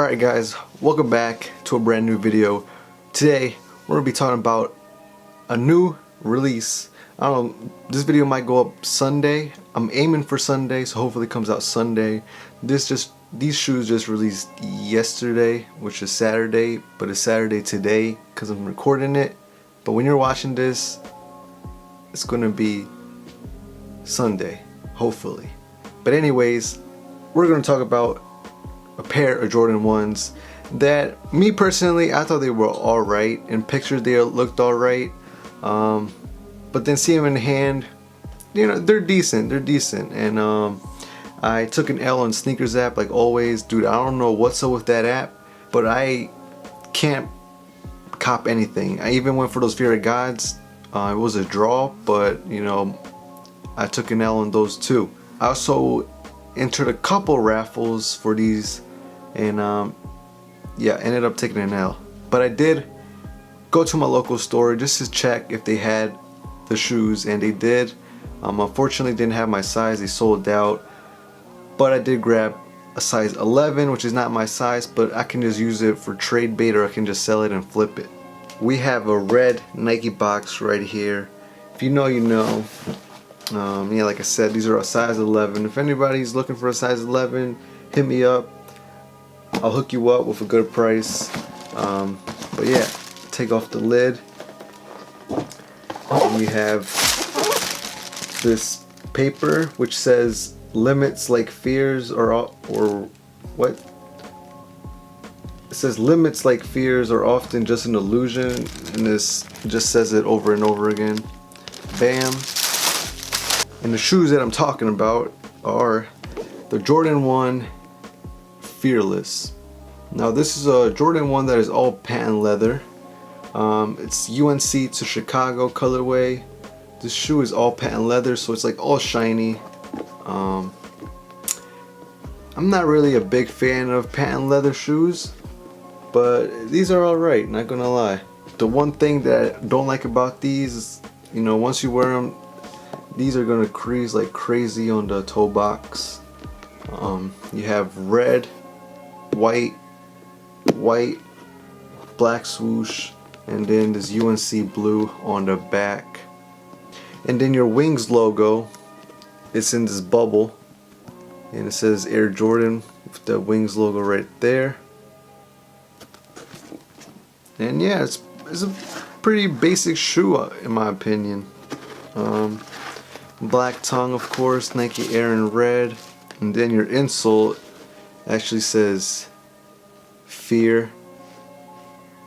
Alright guys, welcome back to a brand new video. Today we're going to be talking about a new release. I don't know, this video might go up Sunday. I'm aiming for Sunday, so hopefully it comes out Sunday. These shoes just released yesterday, which is Saturday, but it's Saturday today because I'm recording it. But when you're watching this, it's going to be Sunday, hopefully. But anyways, we're going to talk about a pair of Jordan 1s that, me personally, I thought they were alright. In pictures they looked alright, but then see them in hand, you know, they're decent. And I took an L on Sneakers app like always. Dude, I don't know what's up with that app, but I can't cop anything. I even went for those Fear of Gods. It was a draw, but you know, I took an L on those too. I also entered a couple raffles for these, and yeah, ended up taking an L. But I did go to my local store just to check if they had the shoes, and they did. Unfortunately didn't have my size, they sold out. But I did grab a size 11, which is not my size, but I can just use it for trade bait, or I can just sell it and flip it. We have a red Nike box right here. If you know, you know. Yeah, like I said, these are a size 11. If anybody's looking for a size 11, hit me up. I'll hook you up with a good price. But yeah, take off the lid. And we have this paper which says limits like fears or what? It says limits like fears are often just an illusion, and this just says it over and over again. Bam. And the shoes that I'm talking about are the Jordan 1 Fearless. Now this is a Jordan 1 that is all patent leather. It's UNC to Chicago colorway. This shoe is all patent leather, so it's like all shiny. I'm not really a big fan of patent leather shoes, but these are alright, not gonna lie. The one thing that I don't like about these is, you know, once you wear them, these are gonna crease like crazy on the toe box. You have red, white, black swoosh, and then this UNC blue on the back. And then your Wings logo, it's in this bubble, and it says Air Jordan with the Wings logo right there. And yeah, it's a pretty basic shoe in my opinion. Black tongue, of course, Nike Air in red, and then your insole actually says Fear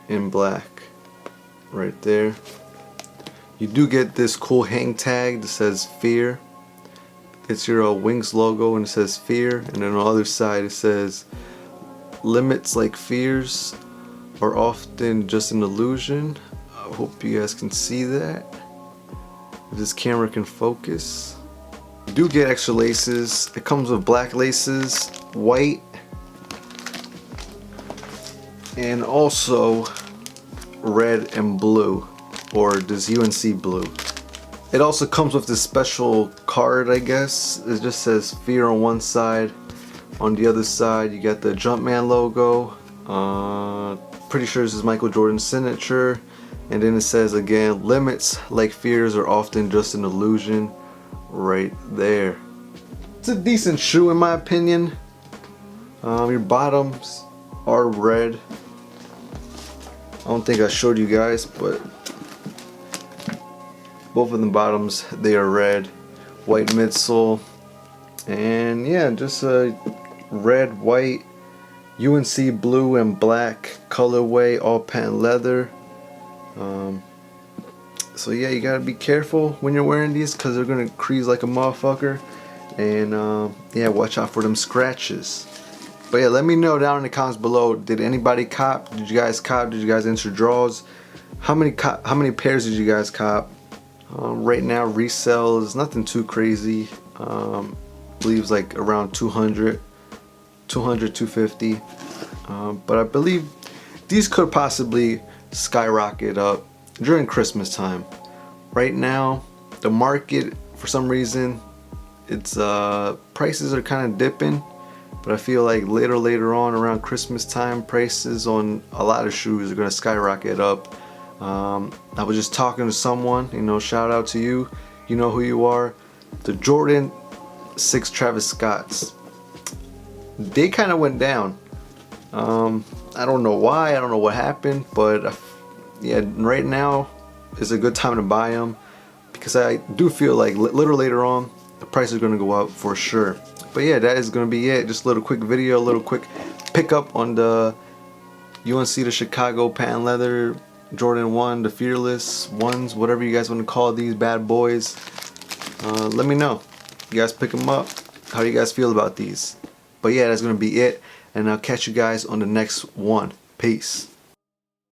in black right there. You do get this cool hang tag that says Fear. It's your Wings logo, and it says Fear, and then on the other side it says limits like fears are often just an illusion. I hope you guys can see that. If this camera can focus. You do get extra laces. It comes with black laces, white, and also red and blue, or this UNC blue. It also comes with this special card, I guess. It just says Fear on one side. On the other side you got the Jumpman logo. Pretty sure this is Michael Jordan's signature. And then it says again, limits like fears are often just an illusion, right there. It's a decent shoe in my opinion. Your bottoms are red. I don't think I showed you guys, but both of the bottoms, they are red. White midsole, and yeah, just a red, white, UNC blue and black colorway, all patent leather. So yeah, you gotta be careful when you're wearing these, because they're gonna crease like a motherfucker. And yeah, watch out for them scratches. But yeah, let me know down in the comments below, did anybody cop? Did you guys cop? Did you guys enter draws? How many pairs did you guys cop? Right now resale is nothing too crazy. I believe it's like around 200, 250. But I believe these could possibly skyrocket up during Christmas time. Right now the market, for some reason, it's prices are kind of dipping. but I feel like later on around Christmas time, prices on a lot of shoes are gonna skyrocket up. I was just talking to someone, you know, shout out to you, you know who you are. The Jordan 6 Travis Scotts, they kind of went down. I don't know why, I don't know what happened, but yeah, right now is a good time to buy them, because I do feel like little later on the price is going to go up for sure. But yeah, that is going to be it. Just a little quick video, a little quick pickup on the UNC to Chicago patent leather Jordan 1, the Fearless ones, whatever you guys want to call these bad boys. Let me know. You guys pick them up. How do you guys feel about these? But yeah, that's going to be it. And I'll catch you guys on the next one. Peace.